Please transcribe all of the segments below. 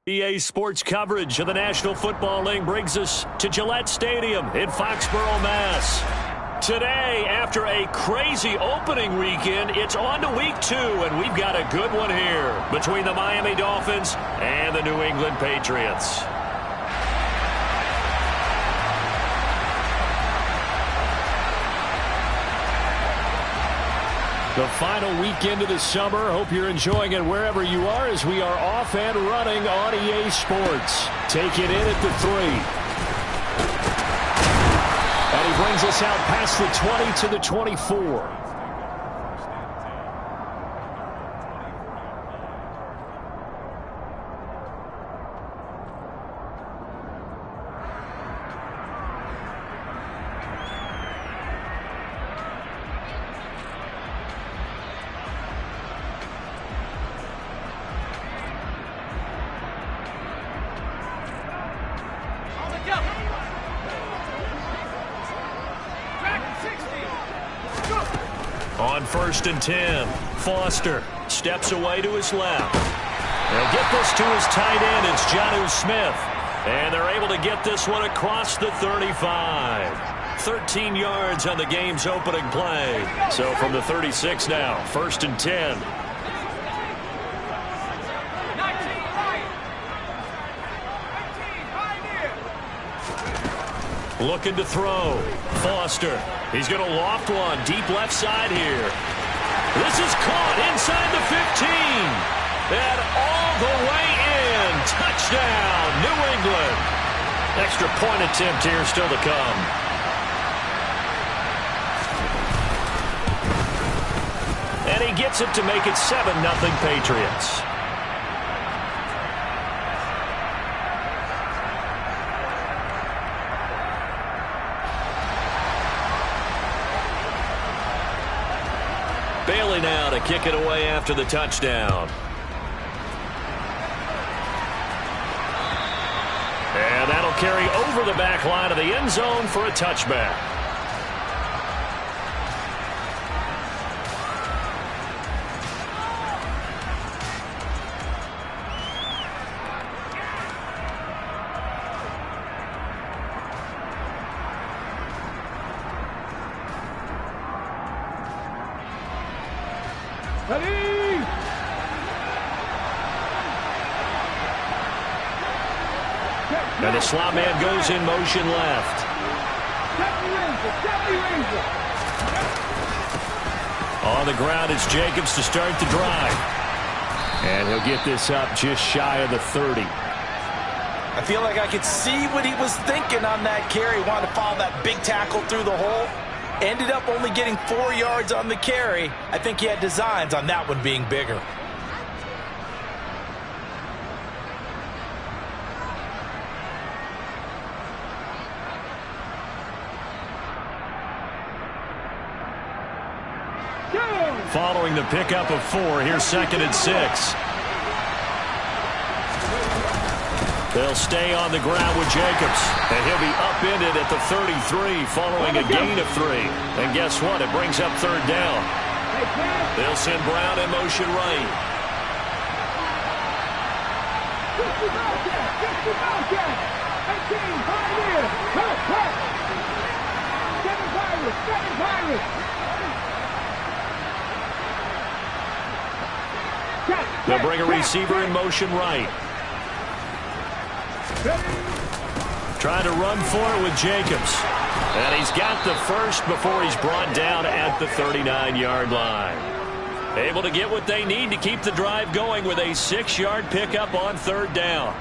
EA Sports coverage of the National Football League brings us to Gillette Stadium in Foxborough, Mass. Today, after a crazy opening weekend, it's on to week 2, and we've got a good one here between the Miami Dolphins and the New England Patriots. The final weekend of the summer. Hope you're enjoying it wherever you are as we are off and running on EA Sports. Take it in at the 3. And he brings us out past the 20 to the 24. On 1st and 10, Foster steps away to his left. They'll get this to his tight end. It's Jonnu Smith. And they're able to get this one across the 35. 13 yards on the game's opening play. So from the 36 now, 1st and 10. Looking to throw. Foster. He's going to loft one deep left side here. This is caught inside the 15. And all the way in. Touchdown, New England. Extra point attempt here still to come. And he gets it to make it 7-0 Patriots. Bailey now to kick it away after the touchdown. And that'll carry over the back line of the end zone for a touchback. And the slot man goes in motion left. On the ground, it's Jacobs to start the drive. And he'll get this up just shy of the 30. I feel like I could see what he was thinking on that carry. Wanted to follow that big tackle through the hole. Ended up only getting 4 yards on the carry. I think he had designs on that one being bigger. Following the pickup of 4, here's 2nd and 6. They'll stay on the ground with Jacobs, and he'll be upended at the 33 following a gain of 3. And guess what? It brings up 3rd down. They'll send Brown in motion right. They'll bring a receiver in motion right. Trying to run for it with Jacobs. And he's got the first before he's brought down at the 39-yard line. Able to get what they need to keep the drive going with a 6-yard pickup on 3rd down.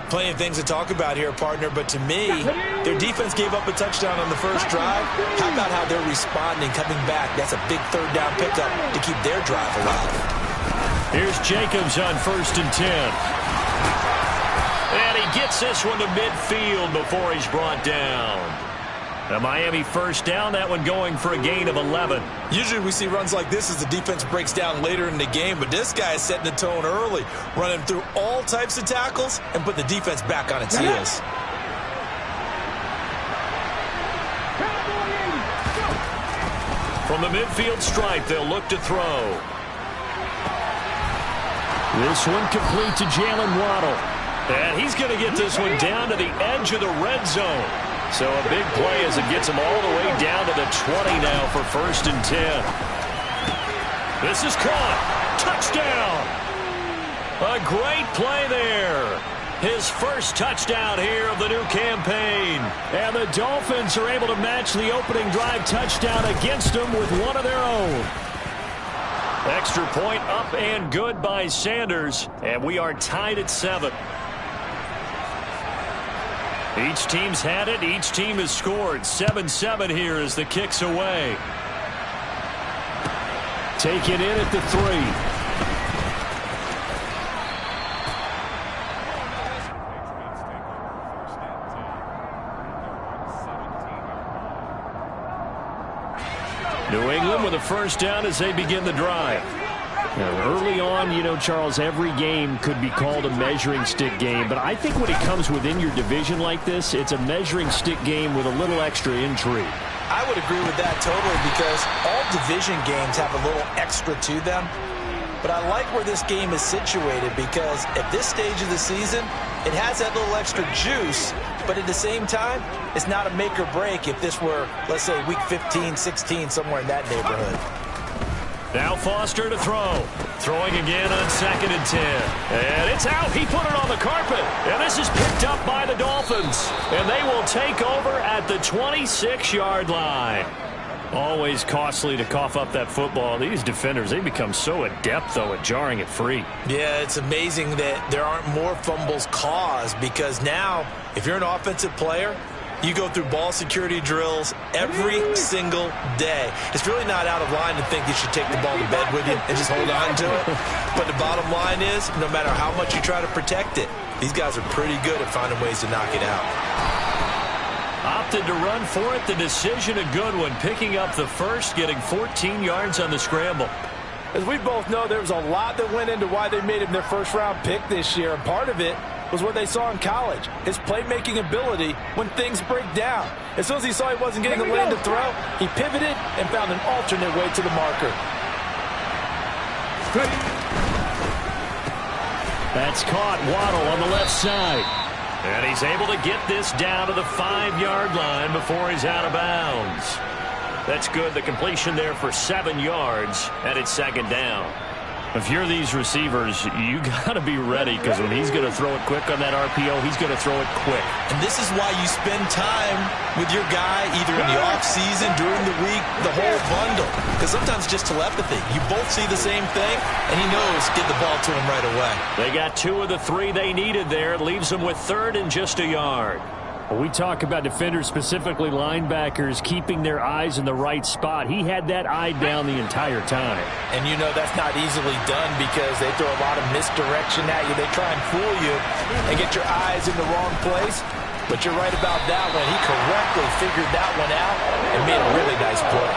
Plenty of things to talk about here, partner, but to me, their defense gave up a touchdown on the first drive. How about how they're responding, coming back? That's a big 3rd down pickup to keep their drive alive. Here's Jacobs on 1st and 10. And he gets this one to midfield before he's brought down. The Miami 1st down, that one going for a gain of 11. Usually we see runs like this as the defense breaks down later in the game, but this guy is setting the tone early, running through all types of tackles and put the defense back on its heels. From the midfield stripe, they'll look to throw. This one complete to Jalen Waddle. And he's going to get this one down to the edge of the red zone. So a big play as it gets him all the way down to the 20 now for 1st and 10. This is caught. Touchdown. A great play there. His first touchdown here of the new campaign. And the Dolphins are able to match the opening drive touchdown against them with one of their own. Extra point up and good by Sanders. And we are tied at 7. Each team's had it. Each team has scored. 7-7 here as the kick's away. Taken in at the 3. New England with a first down as they begin the drive. Now, early on, you know, Charles, every game could be called a measuring stick game. But I think when it comes within your division like this, it's a measuring stick game with a little extra intrigue. I would agree with that totally because all division games have a little extra to them. But I like where this game is situated because at this stage of the season, it has that little extra juice. But at the same time, it's not a make or break if this were, let's say, week 15, 16, somewhere in that neighborhood. Now Foster to throw. Throwing again on 2nd and 10. And it's out. He put it on the carpet. And this is picked up by the Dolphins. And they will take over at the 26-yard line. Always costly to cough up that football. These defenders, they become so adept, though, at jarring it free. Yeah, it's amazing that there aren't more fumbles caused because now, if you're an offensive player, you go through ball security drills every single day. It's really not out of line to think you should take the ball to bed with you and just hold on to it. But the bottom line is, no matter how much you try to protect it, these guys are pretty good at finding ways to knock it out. Opted to run for it. The decision, a good one. Picking up the first, getting 14 yards on the scramble. As we both know, there was a lot that went into why they made him their first-round pick this year. And part of it was what they saw in college, his playmaking ability when things break down. As soon as he saw he wasn't getting a lane to throw, he pivoted and found an alternate way to the marker. That's caught. Waddle on the left side. And he's able to get this down to the 5-yard line before he's out of bounds. That's good. The completion there for 7 yards, and it's 2nd down. If you're these receivers, you got to be ready because when he's going to throw it quick on that RPO, he's going to throw it quick. And this is why you spend time with your guy either in the offseason, during the week, the whole bundle. Because sometimes it's just telepathy. You both see the same thing, and he knows get the ball to him right away. They got 2 of the 3 they needed there. It leaves them with 3rd and just a yard. When we talk about defenders, specifically linebackers, keeping their eyes in the right spot, he had that eye down the entire time. And you know that's not easily done because they throw a lot of misdirection at you. They try and fool you and get your eyes in the wrong place. But you're right about that one. He correctly figured that one out and made a really nice play.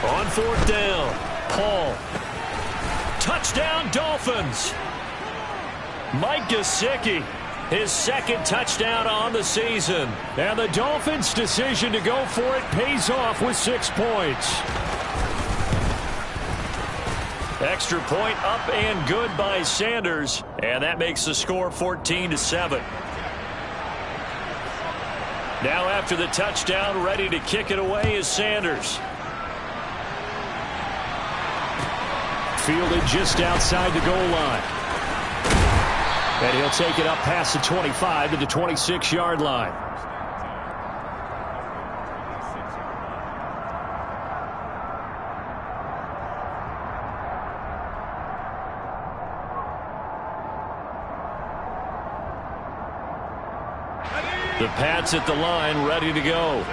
On 4th down. Paul. Touchdown, Dolphins. Mike Gesicki, his 2nd touchdown on the season. And the Dolphins' decision to go for it pays off with 6 points. Extra point up and good by Sanders. And that makes the score 14-7. Now after the touchdown, ready to kick it away is Sanders. Fielded just outside the goal line. And he'll take it up past the 25 to the 26-yard line. The Pats at the line, ready to go.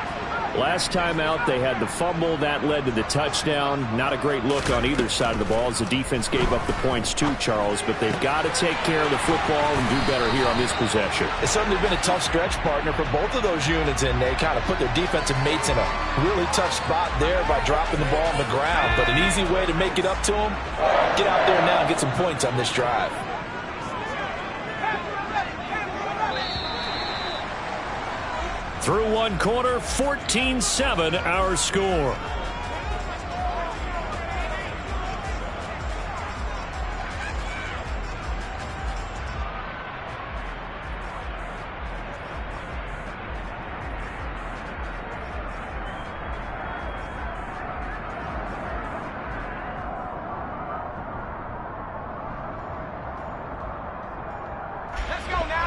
Last time out, they had the fumble. That led to the touchdown. Not a great look on either side of the ball as the defense gave up the points too, Charles. But they've got to take care of the football and do better here on this possession. It's certainly been a tough stretch, partner, for both of those units, and they kind of put their defensive mates in a really tough spot there by dropping the ball on the ground. But an easy way to make it up to them, get out there now and get some points on this drive. Through one quarter, 14-7 our score.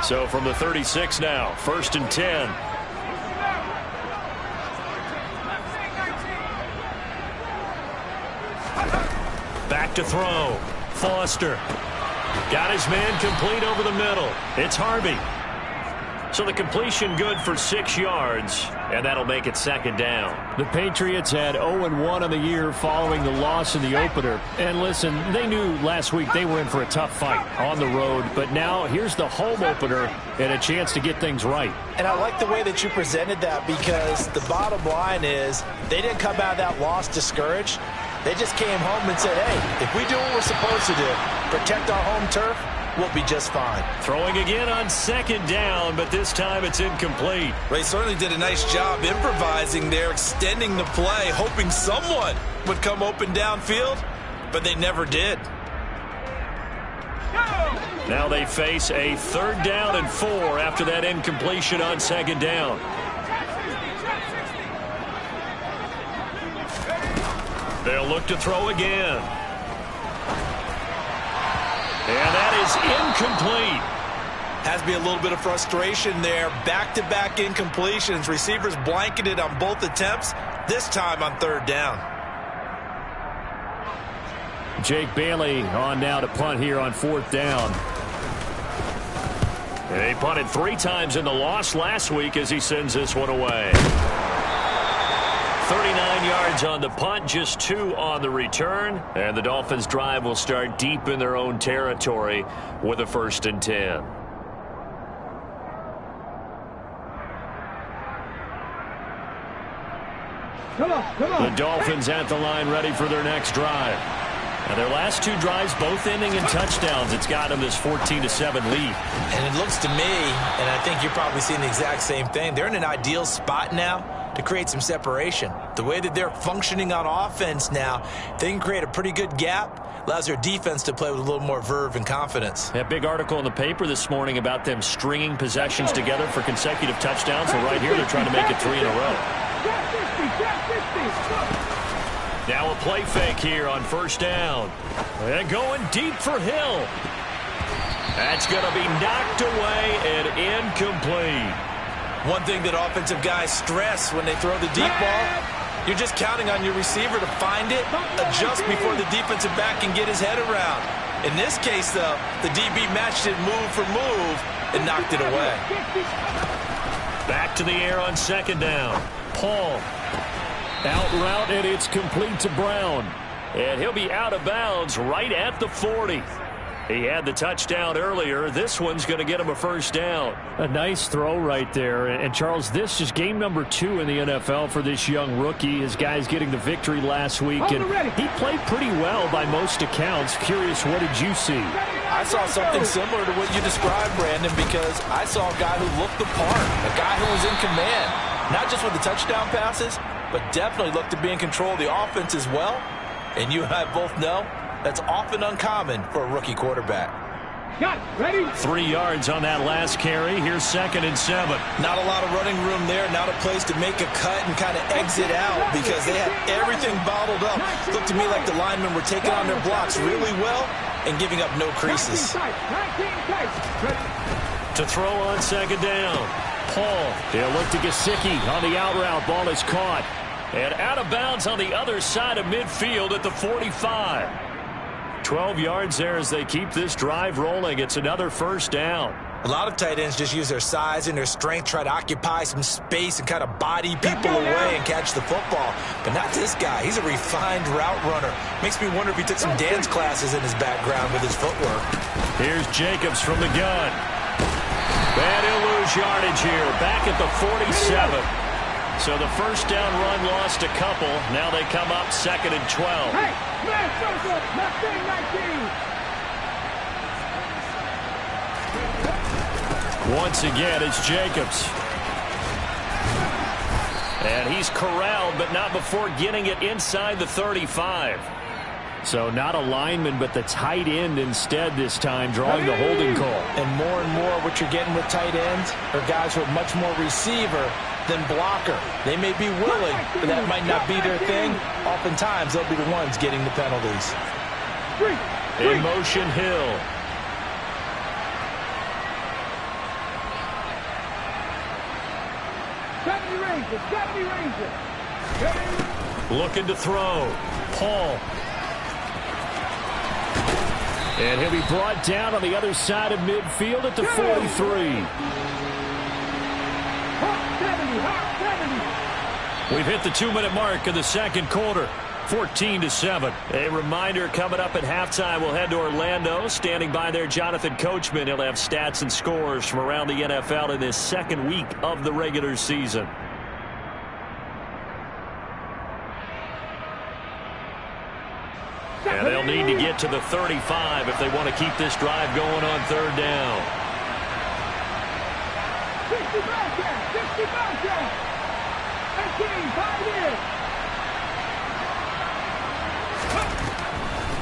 So from the 36 now, 1st and 10. Back to throw. Foster. Got his man complete over the middle. It's Harvey. So the completion good for 6 yards, and that'll make it 2nd down. The Patriots had 0-1 on the year following the loss in the opener. And listen, they knew last week they were in for a tough fight on the road. But now here's the home opener and a chance to get things right. And I like the way that you presented that, because the bottom line is they didn't come out of that loss discouraged. They just came home and said, hey, if we do what we're supposed to do, protect our home turf, we'll be just fine. Throwing again on 2nd down, but this time it's incomplete. They certainly did a nice job improvising there, extending the play, hoping someone would come open downfield, but they never did. Now they face a 3rd down and 4 after that incompletion on 2nd down. They'll look to throw again. And that is incomplete. Has to be a little bit of frustration there. Back-to-back incompletions. Receivers blanketed on both attempts, this time on 3rd down. Jake Bailey on now to punt here on 4th down. They punted 3 times in the loss last week as he sends this one away. 39 yards on the punt, just 2 on the return. And the Dolphins' drive will start deep in their own territory with a 1st and 10. Come on. The Dolphins at the line ready for their next drive. Now their last 2 drives both ending in touchdowns. It's got them this 14-7 lead. And it looks to me, and I think you're probably seeing the exact same thing, they're in an ideal spot now to create some separation. The way that they're functioning on offense now, they can create a pretty good gap, allows their defense to play with a little more verve and confidence. A big article in the paper this morning about them stringing possessions together for consecutive touchdowns. So right here, they're trying to make it 3 in a row. Now a play fake here on 1st down. And going deep for Hill. That's going to be knocked away and incomplete. One thing that offensive guys stress when they throw the deep ball, you're just counting on your receiver to find it, adjust before the defensive back can get his head around. In this case, though, the DB matched it move for move and knocked it away. Back to the air on 2nd down. Paul. Out route, and it's complete to Brown. And he'll be out of bounds right at the 40. He had the touchdown earlier. This one's going to get him a 1st down. A nice throw right there. And, Charles, this is game number 2 in the NFL for this young rookie. His guys getting the victory last week, and he played pretty well by most accounts. Curious, what did you see? I saw something similar to what you described, Brandon, because I saw a guy who looked the part, a guy who was in command, not just with the touchdown passes, but definitely looked to be in control of the offense as well. And you and I both know that's often uncommon for a rookie quarterback. Got ready. 3 yards on that last carry. Here's 2nd and 7. Not a lot of running room there. Not a place to make a cut and kind of exit out because they had everything bottled up. Looked to me like the linemen were taking on their blocks really well and giving up no creases. To throw on 2nd down. Paul. He'll look to Gesicki on the out route. Ball is caught. And out of bounds on the other side of midfield at the 45. 12 yards there as they keep this drive rolling. It's another 1st down. A lot of tight ends just use their size and their strength, try to occupy some space and kind of body people away and catch the football. But not this guy. He's a refined route runner. Makes me wonder if he took some dance classes in his background with his footwork. Here's Jacobs from the gun. And he'll lose yardage here. Back at the 47. So the 1st down run lost a couple. Now they come up 2nd and 12. Hey, man, circle, 19. Once again, it's Jacobs. And he's corralled, but not before getting it inside the 35. So not a lineman, but the tight end instead this time, drawing the holding call. And more what you're getting with tight ends are guys who are much more receiver than blocker. They may be willing, but that might not be their thing. Oftentimes, they'll be the ones getting the penalties. In motion, Hill. Ranger. 70 Ranger. Ready? Looking to throw. Paul. And he'll be brought down on the other side of midfield at the 43. Hawk 70. Hawk 70. We've hit the 2-minute mark of the second quarter. 14-7. A reminder, coming up at halftime, we'll head to Orlando. Standing by there, Jonathan Coachman. He'll have stats and scores from around the NFL in this second week of the regular season. And they'll need to get to the 35 if they want to keep this drive going on third down. 60 Bobcats. 60 Bobcats. 15, 5 years.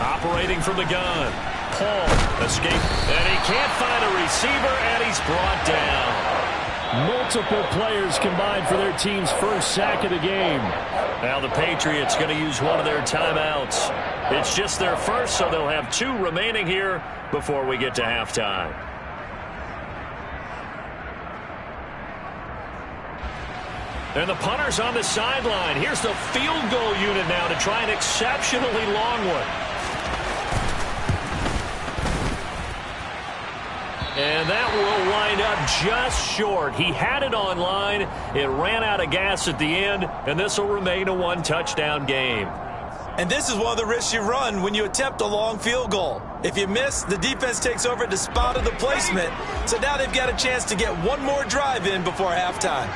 Operating from the gun. Paul, escape, and he can't find a receiver, and he's brought down. Multiple players combined for their team's first sack of the game. Now the Patriots going to use one of their timeouts. It's just their first, so they'll have 2 remaining here before we get to halftime. And the punter's on the sideline. Here's the field goal unit now to try an exceptionally long one. And that will wind up just short. He had it on line. It ran out of gas at the end, and this will remain a 1-touchdown game. And this is one of the risks you run when you attempt a long field goal. If you miss, the defense takes over at the spot of the placement. So now they've got a chance to get one more drive in before halftime.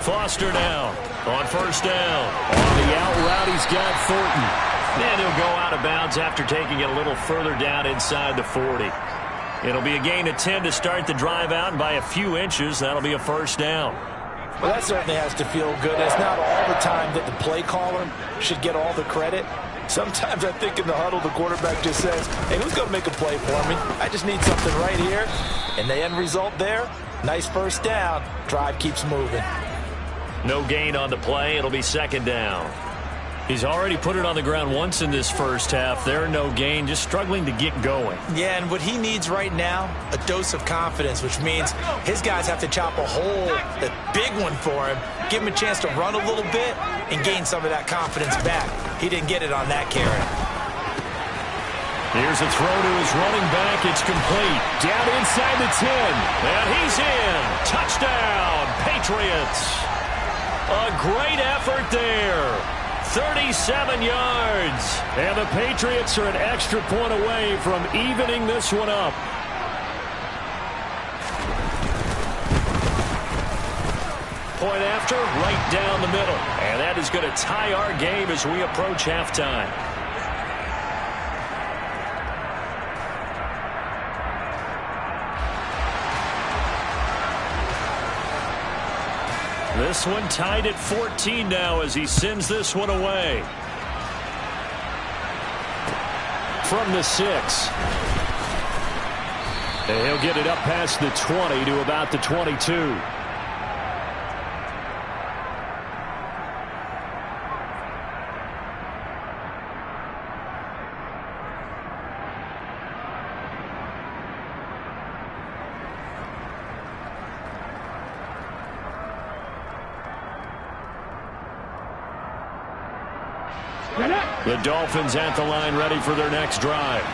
Foster now on first down. On the out route, he's got Thornton. And he'll go out of bounds after taking it a little further down inside the 40. It'll be a gain of 10 to start the drive out, and by a few inches, that'll be a first down. Well, that certainly has to feel good. It's not all the time that the play caller should get all the credit. Sometimes I think in the huddle, the quarterback just says, hey, who's going to make a play for me? I just need something right here. And the end result there, nice first down. Drive keeps moving. No gain on the play. It'll be second down. He's already put it on the ground once in this first half. There, no gain, just struggling to get going. Yeah, and what he needs right now, a dose of confidence, which means his guys have to chop a hole, a big one for him, give him a chance to run a little bit and gain some of that confidence back. He didn't get it on that carry. Here's a throw to his running back. It's complete. Down inside the 10. And he's in. Touchdown, Patriots. A great effort there. 37 yards. And the Patriots are an extra point away from evening this one up. Point after, right down the middle. And that is going to tie our game as we approach halftime. This one tied at 14 now as he sends this one away. From the 6. And he'll get it up past the 20 to about the 22. The Dolphins at the line, ready for their next drive.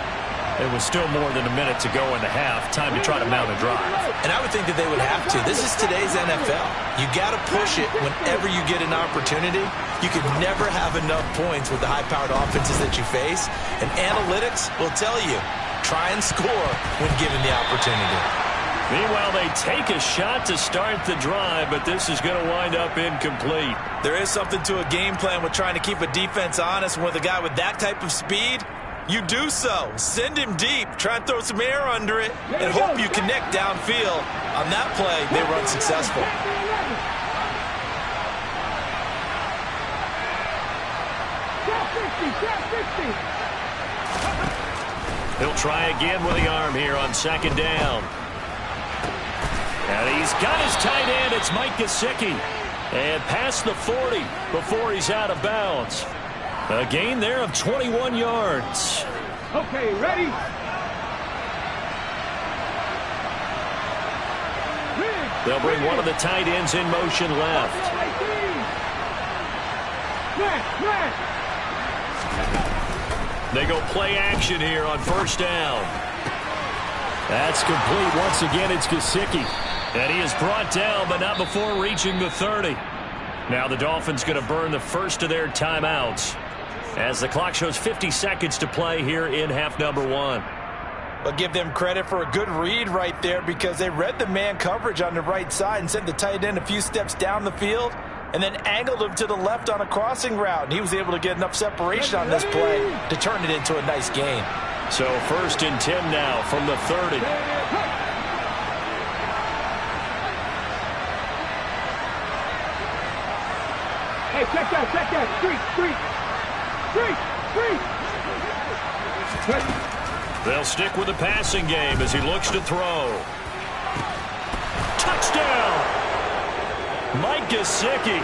It was still more than a minute to go in the half. Time to try to mount a drive. And I would think that they would have to. This is today's NFL. You got to push it whenever you get an opportunity. You can never have enough points with the high-powered offenses that you face. And analytics will tell you, try and score when given the opportunity. Meanwhile, they take a shot to start the drive, but this is going to wind up incomplete. There is something to a game plan with trying to keep a defense honest. And with a guy with that type of speed, you do so. Send him deep. Try and throw some air under it and hope you connect downfield. On that play, they were unsuccessful. He'll try again with the arm here on second down. And he's got his tight end. It's Mike Gesicki. And past the 40 before he's out of bounds. A gain there of 21 yards. Okay, ready? They'll bring one of the tight ends in motion left. They go play action here on first down. That's complete. Once again, it's Gesicki. And he is brought down, but not before reaching the 30. Now the Dolphins going to burn the first of their timeouts as the clock shows 50 seconds to play here in half number 1. But give them credit for a good read right there, because they read the man coverage on the right side and sent the tight end a few steps down the field and then angled him to the left on a crossing route. And he was able to get enough separation on this play to turn it into a nice gain. So 1st and 10 now from the 30. Hey, check that. Street. They'll stick with the passing game as he looks to throw. Touchdown! Mike Gesicki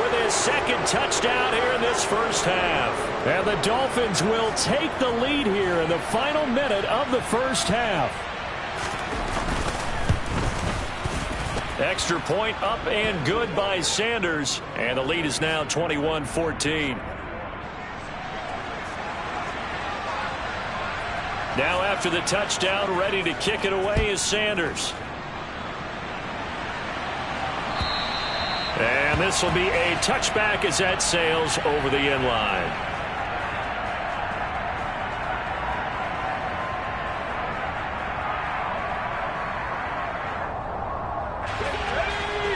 with his 2nd touchdown here in this first half. And the Dolphins will take the lead here in the final minute of the first half. Extra point up and good by Sanders. And the lead is now 21-14. Now after the touchdown, ready to kick it away is Sanders. And this will be a touchback as that sails over the end line.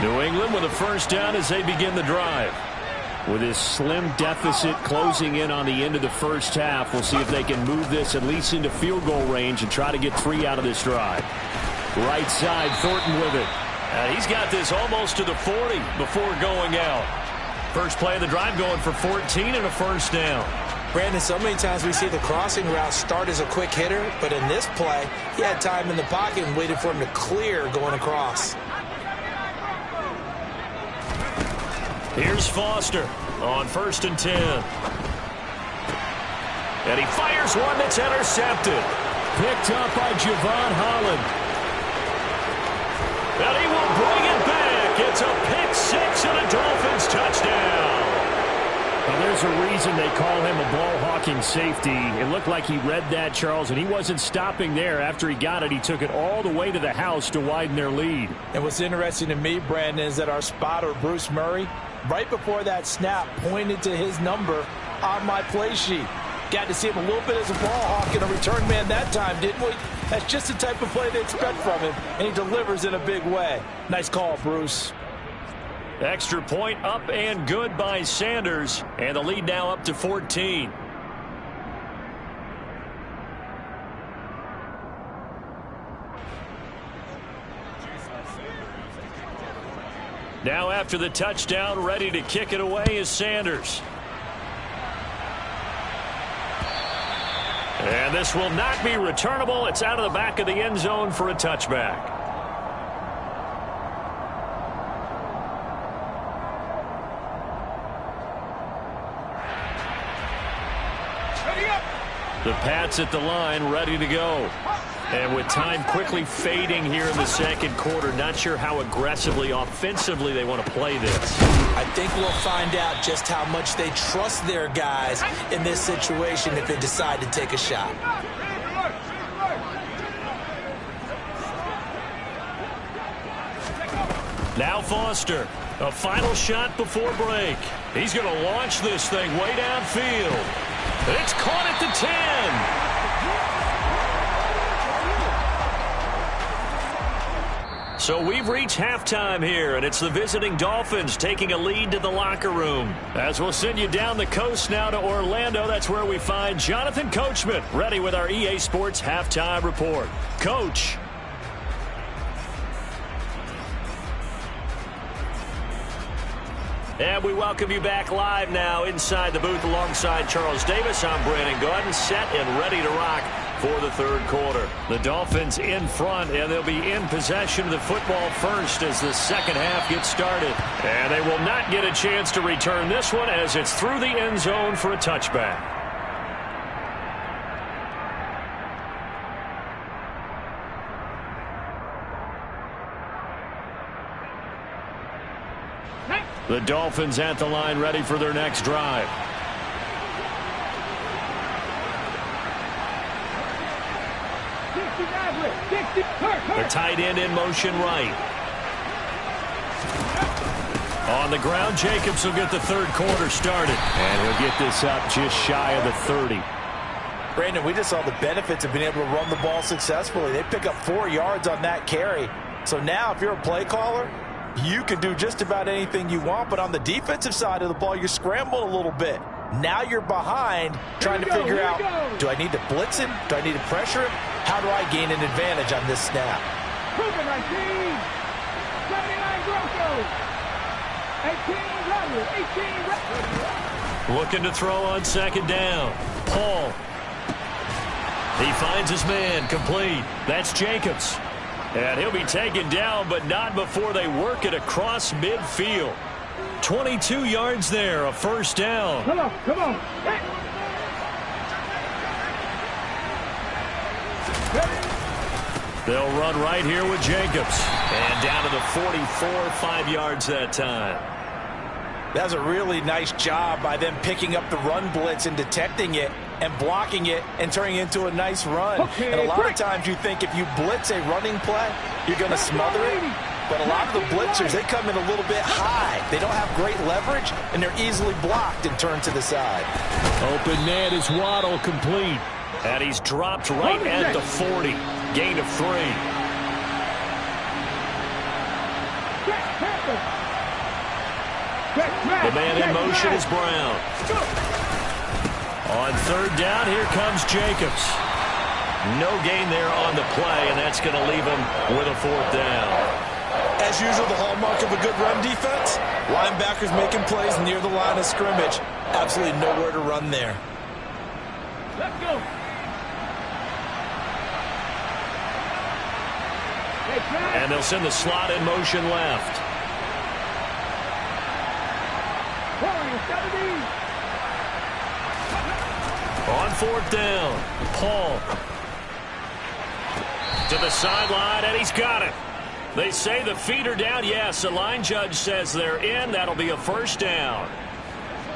New England with a first down as they begin the drive. With this slim deficit closing in on the end of the first half, we'll see if they can move this at least into field goal range and try to get 3 out of this drive. Right side, Thornton with it. And he's got this almost to the 40 before going out. First play of the drive going for 14 and a first down. Brandon, so many times we see the crossing route start as a quick hitter, but in this play, he had time in the pocket and waited for him to clear going across. Here's Foster on 1st and 10. And he fires one that's intercepted. Picked up by Javon Holland. And he will bring it back. It's a pick 6 and a Dolphins touchdown. Well, there's a reason they call him a ball-hawking safety. It looked like he read that, Charles, and he wasn't stopping there. After he got it, he took it all the way to the house to widen their lead. And what's interesting to me, Brandon, is that our spotter, Bruce Murray, right before that snap, pointed to his number on my play sheet. Got to see him a little bit as a ball hawk and a return man that time, didn't we? That's just the type of play they expect from him, and he delivers in a big way. Nice call, Bruce. Extra point up and good by Sanders, and the lead now up to 14. Now after the touchdown, ready to kick it away is Sanders. And this will not be returnable. It's out of the back of the end zone for a touchback. The Pats at the line, ready to go. And with time quickly fading here in the second quarter, not sure how aggressively, offensively they want to play this. I think we'll find out just how much they trust their guys in this situation if they decide to take a shot. Now Foster, a final shot before break. He's going to launch this thing way downfield. It's caught at the 10. So we've reached halftime here, and it's the visiting Dolphins taking a lead to the locker room. As we'll send you down the coast now to Orlando, that's where we find Jonathan Coachman, ready with our EA Sports Halftime Report. Coach. And we welcome you back live now inside the booth alongside Charles Davis. I'm Brandon Gaudin, set and ready to rock for the third quarter. The Dolphins in front, and they'll be in possession of the football first as the second half gets started. And they will not get a chance to return this one as it's through the end zone for a touchback. The Dolphins at the line, ready for their next drive. The tight end in motion right. On the ground, Jacobs will get the third quarter started. And he'll get this up just shy of the 30. Brandon, we just saw the benefits of being able to run the ball successfully. They pick up 4 yards on that carry. So now if you're a play caller, you can do just about anything you want. But on the defensive side of the ball, you're scrambling a little bit. Now you're behind trying to figure out, do I need to blitz him? Do I need to pressure him? How do I gain an advantage on this snap? Moving 19. 79 Grosso. 18 Looking to throw on second down. Paul. He finds his man, complete. That's Jacobs. And he'll be taken down, but not before they work it across midfield. 22 yards there, a first down. Come on, come on. They'll run right here with Jacobs. And down to the 44, 5 yards that time. That was a really nice job by them picking up the run blitz and detecting it and blocking it and turning it into a nice run. Okay, and a lot of times you think if you blitz a running play, you're going to smother it. But a lot of the blitzers, they come in a little bit high. They don't have great leverage, and they're easily blocked and turned to the side. Open man is Waddle, complete. And he's dropped right at the 40. Gain of 3. The man in motion is Brown. On third down, here comes Jacobs. No gain there on the play, and that's going to leave him with a fourth down. As usual, the hallmark of a good run defense, linebackers making plays near the line of scrimmage. Absolutely nowhere to run there. Let's go. And they'll send the slot in motion left. On fourth down, Paul. To the sideline, and he's got it. They say the feet are down. Yes, the line judge says they're in. That'll be a first down.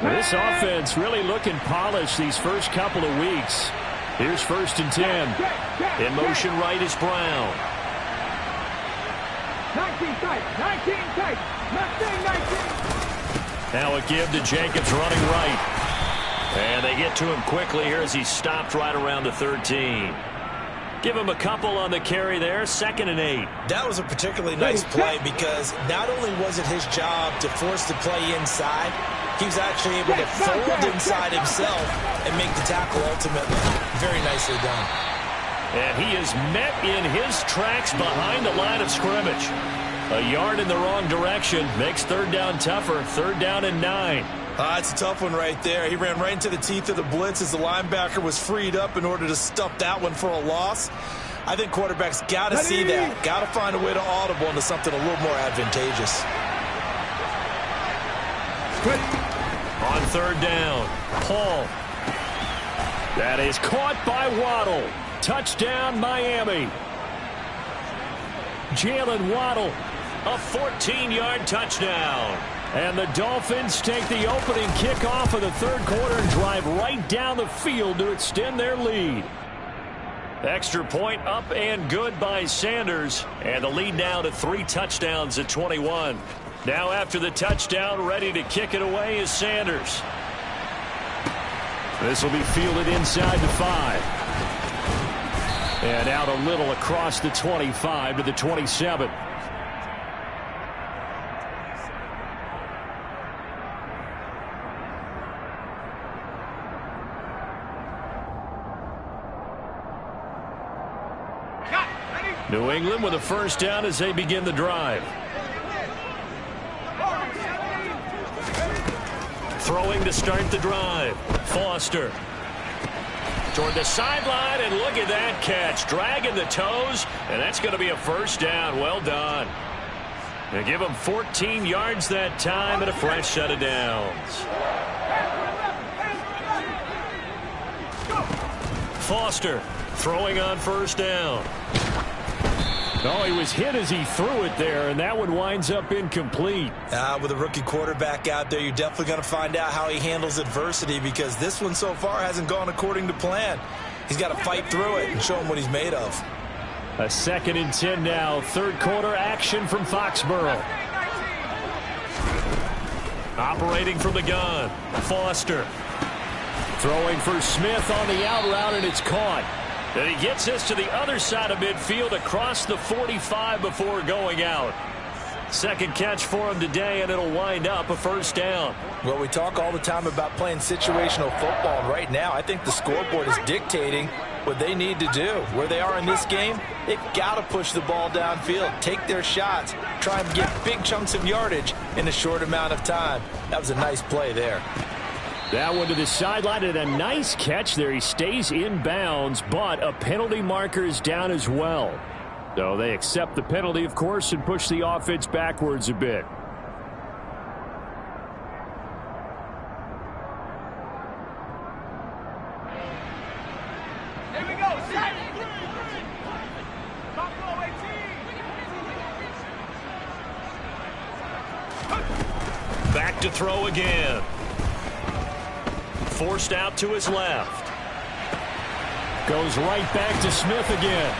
This offense really looking polished these first couple of weeks. Here's 1st and 10. In motion right is Brown. 19 tight, 19 tight, 19. Now a give to Jacobs running right. And they get to him quickly here as he stopped right around the 13. Give him a couple on the carry there, 2nd and 8. That was a particularly nice play because not only was it his job to force the play inside, he was actually able to fold inside himself and make the tackle ultimately. Very nicely done. And he is met in his tracks behind the line of scrimmage. A yard in the wrong direction makes third down tougher. 3rd down and 9. It's a tough one right there. He ran right into the teeth of the blitz as the linebacker was freed up in order to stuff that one for a loss. I think quarterbacks got to see that. Got to find a way to audible into something a little more advantageous. On 3rd down, Paul. That is caught by Waddle. Touchdown, Miami. Jalen Waddle. A 14-yard touchdown. And the Dolphins take the opening kickoff of the third quarter and drive right down the field to extend their lead. Extra point up and good by Sanders. And the lead now to 3 touchdowns at 21. Now after the touchdown, ready to kick it away is Sanders. This will be fielded inside the 5. And out a little across the 25 to the 27. New England with a first down as they begin the drive. Throwing to start the drive. Foster. Toward the sideline, and look at that catch. Dragging the toes, and that's going to be a first down. Well done. They give him 14 yards that time and a fresh set of downs. Foster throwing on first down. Oh, he was hit as he threw it there, and that one winds up incomplete. With a rookie quarterback out there, you're definitely going to find out how he handles adversity, because this one so far hasn't gone according to plan. He's got to fight through it and show him what he's made of. A 2nd and 10 now. Third quarter action from Foxborough. Operating from the gun, Foster. Throwing for Smith on the out route, and it's caught. And he gets this to the other side of midfield across the 45 before going out. Second catch for him today, and it'll wind up a first down. Well, we talk all the time about playing situational football, and right now I think the scoreboard is dictating what they need to do. Where they are in this game, they've got to push the ball downfield, take their shots, try and get big chunks of yardage in a short amount of time. That was a nice play there. That one to the sideline, and a nice catch there. He stays in bounds, but a penalty marker is down as well. So they accept the penalty, of course, and push the offense backwards a bit. Here we go, set. Back to throw again. Forced out to his left. Goes right back to Smith again.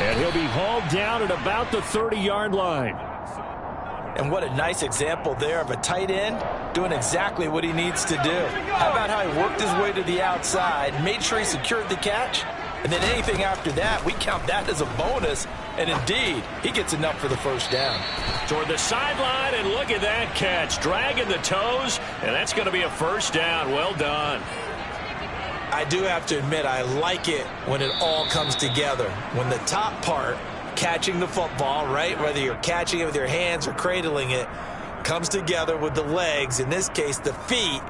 And he'll be hauled down at about the 30-yard line. And what a nice example there of a tight end doing exactly what he needs to do. How about how he worked his way to the outside, made sure he secured the catch, and then anything after that, we count that as a bonus. And indeed, he gets enough for the first down. Toward the sideline, and look at that catch. Dragging the toes, and that's going to be a first down. Well done. I do have to admit, I like it when it all comes together. When the top part, catching the football, right, whether you're catching it with your hands or cradling it, comes together with the legs, in this case the feet,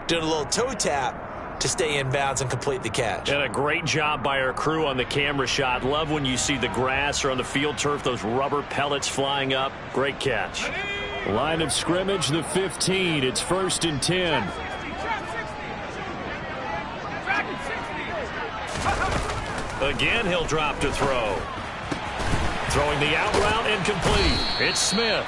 doing a little toe tap to stay in bounds and complete the catch. And a great job by our crew on the camera shot. Love when you see the grass or on the field turf, those rubber pellets flying up. Great catch. Line of scrimmage, the 15. It's 1st and 10. Again, he'll drop to throw. Throwing the out route and complete. It's Smith.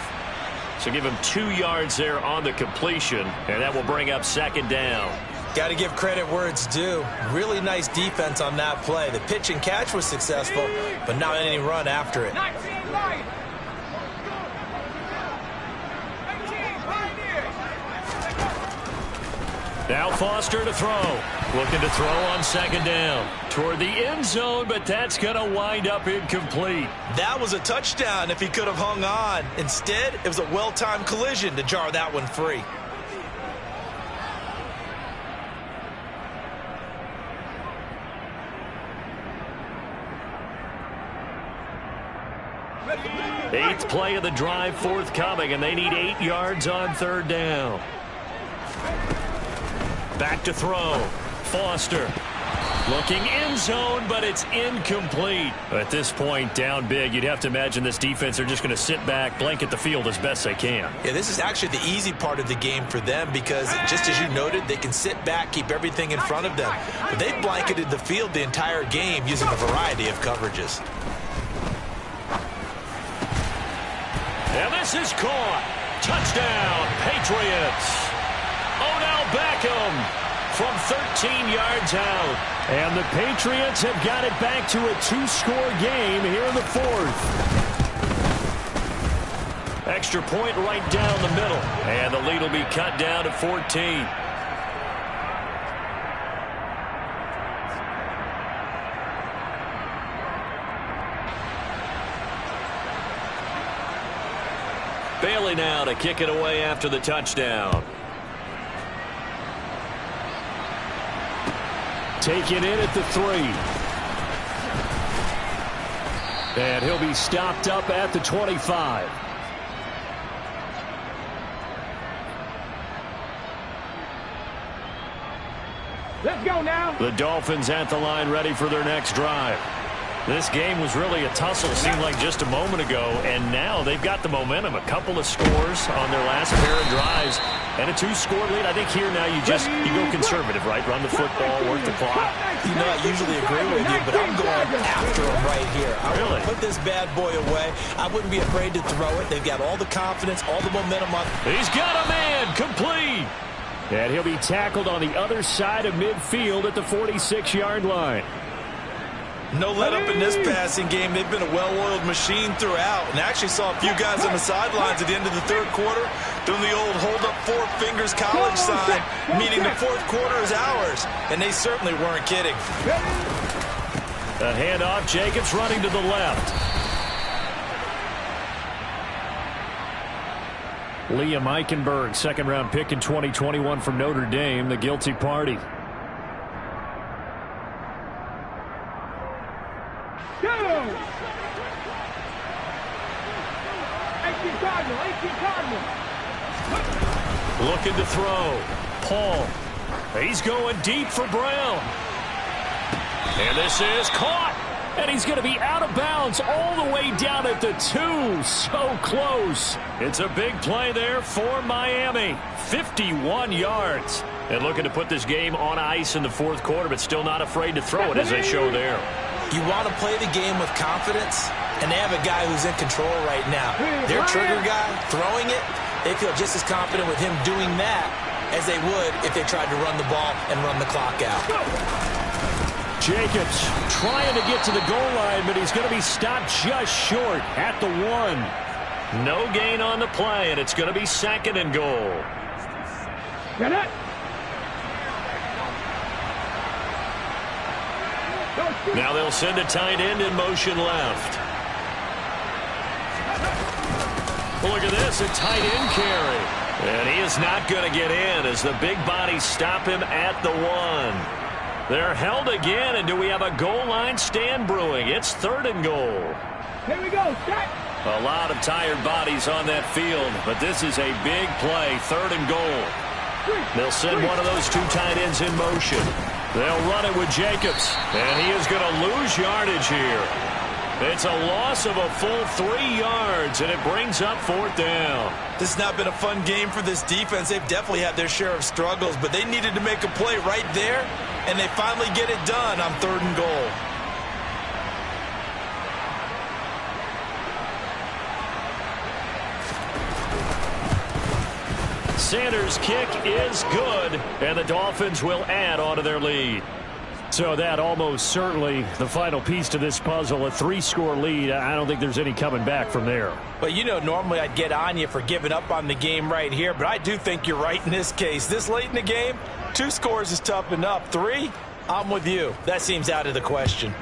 So give him 2 yards there on the completion, and that will bring up 2nd down. Got to give credit where it's due. Really nice defense on that play. The pitch and catch was successful, but not any run after it. 19 right. 18 Now Foster to throw. Looking to throw on 2nd down. Toward the end zone, but that's going to wind up incomplete. That was a touchdown if he could have hung on. Instead, it was a well-timed collision to jar that one free. Eighth play of the drive forthcoming, and they need 8 yards on 3rd down. Back to throw. Foster looking end zone, but it's incomplete. At this point, down big, you'd have to imagine this defense are just going to sit back, blanket the field as best they can. Yeah, this is actually the easy part of the game for them because, just as you noted, they can sit back, keep everything in front of them. But they've blanketed the field the entire game using a variety of coverages. And this is caught. Touchdown, Patriots. Odell Beckham from 13 yards out. And the Patriots have got it back to a 2-score game here in the 4th. Extra point right down the middle. And the lead will be cut down to 14. Bailey now to kick it away after the touchdown. Taken in at the 3. And he'll be stopped up at the 25. Let's go now. The Dolphins at the line ready for their next drive. This game was really a tussle, seemed like just a moment ago, and now they've got the momentum. A couple of scores on their last pair of drives and a 2-score lead. I think here now you go conservative, right? Run the football, work the clock. You know, I usually agree with you, but I'm going after them right here. I Really? put this bad boy away. I wouldn't be afraid to throw it. They've got all the confidence, all the momentum on. He's got a man, complete. And he'll be tackled on the other side of midfield at the 46-yard line. No let up in this passing game. They've been a well-oiled machine throughout. And I actually saw a few guys on the sidelines at the end of the third quarter doing the old hold up 4 fingers college sign, meaning the fourth quarter is ours. And they certainly weren't kidding. A handoff, Jacobs running to the left. Liam Eichenberg, second-round pick in 2021 from Notre Dame, the guilty party. Go! 18 Cardinal, 18 Cardinal. Looking to throw. Paul. He's going deep for Brown. And this is caught. And he's going to be out of bounds all the way down at the 2. So close. It's a big play there for Miami. 51 yards. And looking to put this game on ice in the fourth quarter, but still not afraid to throw it as they show there. You want to play the game with confidence, and they have a guy who's in control right now. Their trigger guy throwing it, they feel just as confident with him doing that as they would if they tried to run the ball and run the clock out. Jacobs trying to get to the goal line, but he's going to be stopped just short at the 1. No gain on the play, and it's going to be 2nd and goal. Get it. Now they'll send a tight end in motion left. Look at this, a tight end carry. And he is not going to get in as the big bodies stop him at the 1. They're held again, and do we have a goal line stand brewing? It's 3rd and goal. Here we go, set. A lot of tired bodies on that field, but this is a big play, 3rd and goal. They'll send one of those 2 tight ends in motion. They'll run it with Jacobs, and he is going to lose yardage here. It's a loss of a full 3 yards, and it brings up 4th down. This has not been a fun game for this defense. They've definitely had their share of struggles, but they needed to make a play right there, and they finally get it done on 3rd and goal. Sanders' kick is good, and the Dolphins will add on to their lead. So that almost certainly the final piece to this puzzle, a 3-score lead. I don't think there's any coming back from there. Well, you know, normally I'd get on you for giving up on the game right here, but I do think you're right in this case. This late in the game, 2 scores is tough enough. 3, I'm with you. That seems out of the question.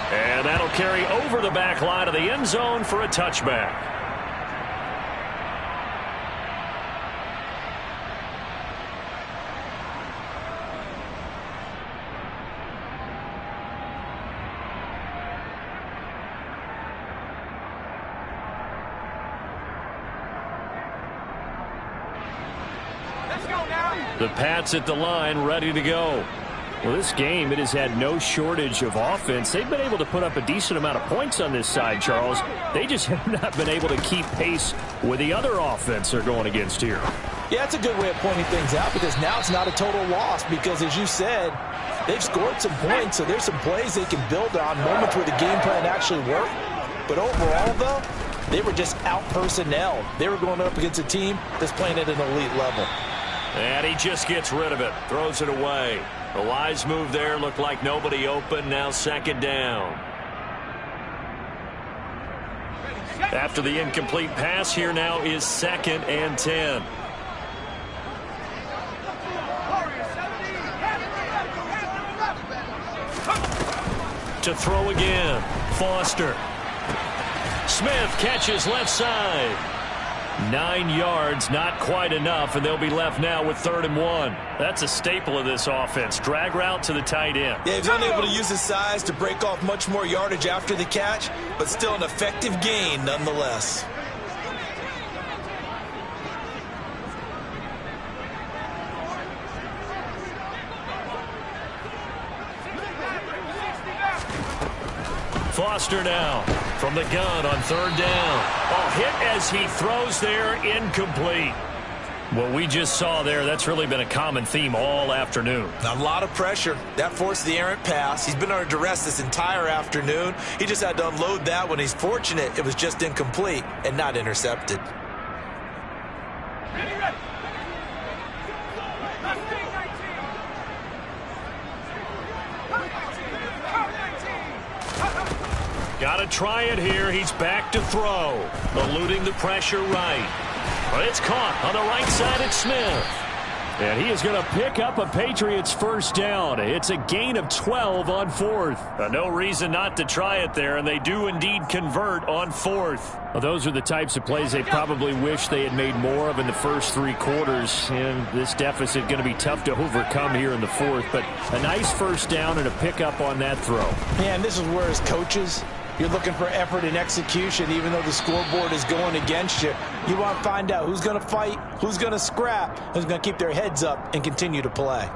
And that'll carry over the back line of the end zone for a touchback. The Pats at the line, ready to go. Well, this game, it has had no shortage of offense. They've been able to put up a decent amount of points on this side, Charles. They just have not been able to keep pace with the other offense they're going against here. Yeah, that's a good way of pointing things out because now it's not a total loss because, as you said, they've scored some points, so there's some plays they can build on, moments where the game plan actually worked. But overall, though, they were just out-personnelled. They were going up against a team that's playing at an elite level. And he just gets rid of it, throws it away. A wise move there, looked like nobody open, now 2nd down. After the incomplete pass, here now is 2nd and 10. To throw again, Foster. Smith catches left side. 9 yards, not quite enough, and they'll be left now with 3rd and 1. That's a staple of this offense. Drag route to the tight end. Yeah, he's unable to use his size to break off much more yardage after the catch, but still an effective gain nonetheless. Foster now from the gun on third down. Oh, hit as he throws there, incomplete. What we just saw there, that's really been a common theme all afternoon. A lot of pressure. That forced the errant pass. He's been under duress this entire afternoon. He just had to unload that one. He's fortunate it was just incomplete and not intercepted. Got to try it here. He's back to throw. Eluding the pressure right. But it's caught on the right side at Smith. And he is going to pick up a Patriots first down. It's a gain of 12 on fourth. No reason not to try it there, and they do indeed convert on fourth. Well, those are the types of plays they probably wish they had made more of in the first three quarters. And this deficit going to be tough to overcome here in the fourth. But a nice first down and a pickup on that throw. Man, this is where as coaches, you're looking for effort and execution, even though the scoreboard is going against you. You want to find out who's going to fight, who's going to scrap, who's going to keep their heads up and continue to play.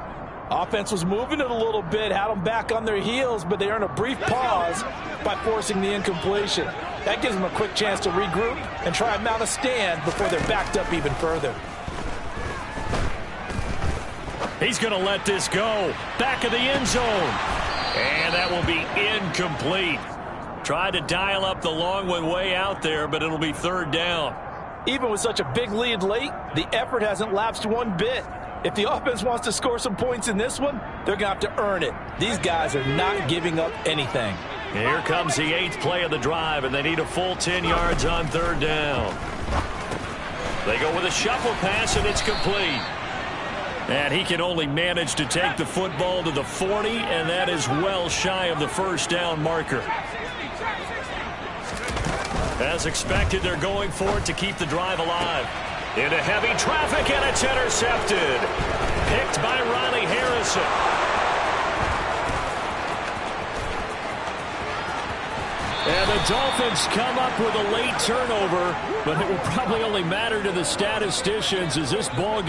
Offense was moving it a little bit, had them back on their heels, but they earned a brief pause by forcing the incompletion. That gives them a quick chance to regroup and try and mount a stand before they're backed up even further. He's going to let this go. Back of the end zone. And that will be incomplete. Tried to dial up the long one way out there, but it'll be third down. Even with such a big lead late, the effort hasn't lapsed one bit. If the offense wants to score some points in this one, they're going to have to earn it. These guys are not giving up anything. Here comes the 8th play of the drive, and they need a full 10 yards on third down. They go with a shuffle pass, and it's complete. And he can only manage to take the football to the 40, and that is well shy of the first down marker. As expected, they're going for it to keep the drive alive. Into heavy traffic, and it's intercepted. Picked by Riley Harrison. And the Dolphins come up with a late turnover, but it will probably only matter to the statisticians as this ball